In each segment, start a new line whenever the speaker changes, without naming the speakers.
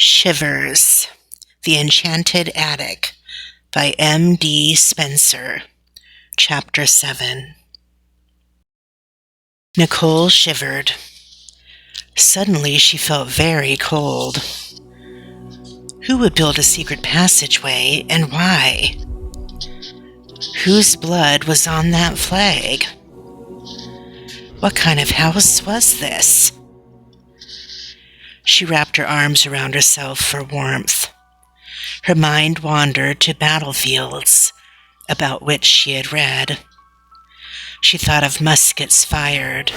Shivers, The Enchanted Attic by M.D. Spencer. Chapter 7. Nicole shivered. Suddenly she felt very cold. Who would build a secret passageway, and why? Whose blood was on that flag? What kind of house was this? She wrapped her arms around herself for warmth. Her mind wandered to battlefields about which she had read. She thought of muskets fired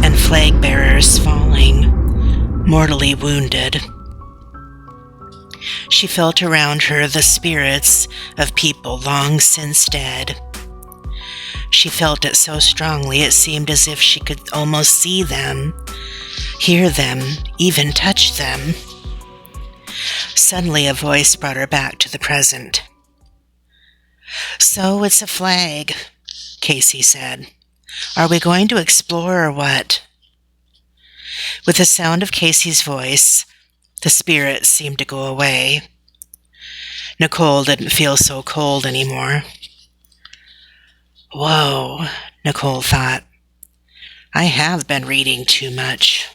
and flag bearers falling, mortally wounded. She felt around her the spirits of people long since dead. She felt it so strongly it seemed as if she could almost see them, hear them, even touch them. Suddenly a voice brought her back to the present. "So it's a flag," Casey said. "Are we going to explore or what?" With the sound of Casey's voice, the spirits seemed to go away. Nicole didn't feel so cold anymore. Whoa, Nicole thought. I have been reading too much.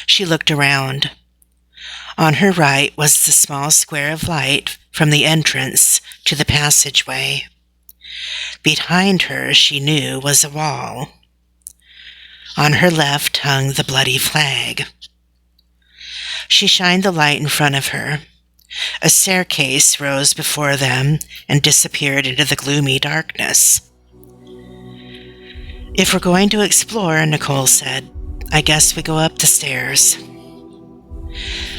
She looked around. On her right was the small square of light from the entrance to the passageway. Behind her, she knew, was a wall. On her left hung the bloody flag. She shined the light in front of her. A staircase rose before them and disappeared into the gloomy darkness. "If we're going to explore," Nicole said, "I guess we go up the stairs."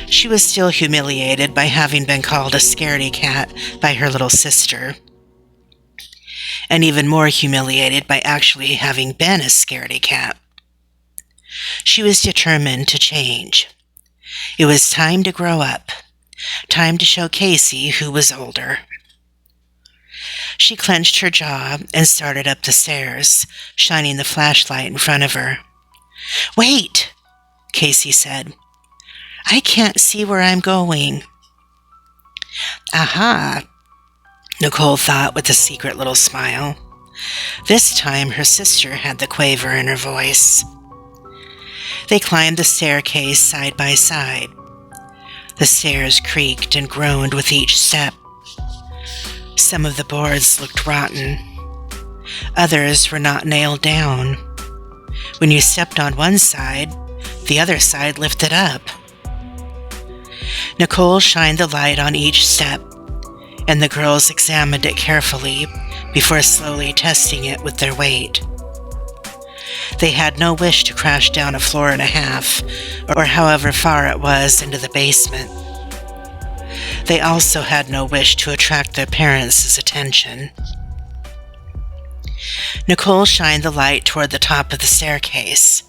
She was still humiliated by having been called a scaredy cat by her little sister, and even more humiliated by actually having been a scaredy cat. She was determined to change. It was time to grow up. Time to show Casey who was older. She clenched her jaw and started up the stairs, shining the flashlight in front of her. "Wait," Casey said. "I can't see where I'm going." Aha, Nicole thought with a secret little smile. This time her sister had the quaver in her voice. They climbed the staircase side by side. The stairs creaked and groaned with each step. Some of the boards looked rotten. Others were not nailed down. When you stepped on one side, the other side lifted up. Nicole shined the light on each step, and the girls examined it carefully before slowly testing it with their weight. They had no wish to crash down a floor and a half, or however far it was into the basement. They also had no wish to attract their parents' attention. Nicole shined the light toward the top of the staircase,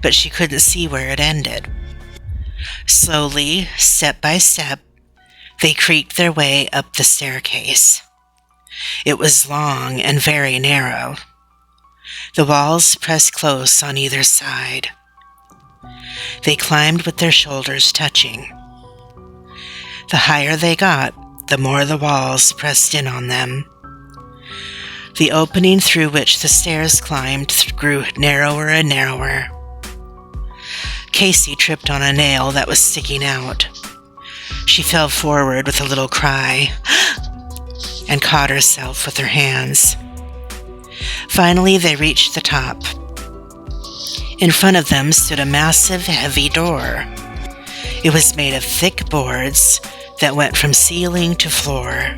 but she couldn't see where it ended. Slowly, step by step, they creaked their way up the staircase. It was long and very narrow. The walls pressed close on either side. They climbed with their shoulders touching. The higher they got, the more the walls pressed in on them. The opening through which the stairs climbed grew narrower and narrower. Casey tripped on a nail that was sticking out. She fell forward with a little cry and caught herself with her hands. Finally, they reached the top. In front of them stood a massive, heavy door. It was made of thick boards that went from ceiling to floor.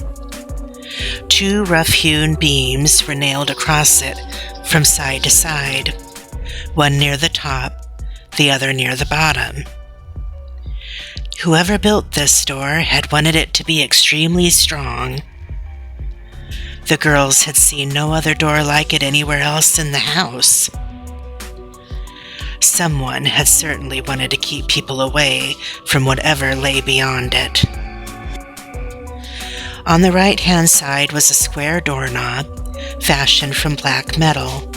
2 rough-hewn beams were nailed across it from side to side, one near the top, the other near the bottom. Whoever built this door had wanted it to be extremely strong. The girls had seen no other door like it anywhere else in the house. Someone had certainly wanted to keep people away from whatever lay beyond it. On the right-hand side was a square doorknob fashioned from black metal.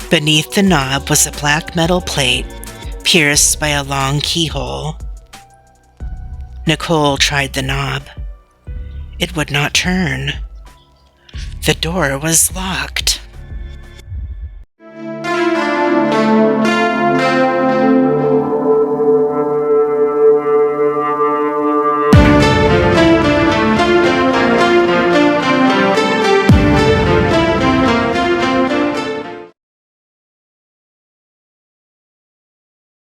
Beneath the knob was a black metal plate pierced by a long keyhole. Nicole tried the knob. It would not turn. The door was locked.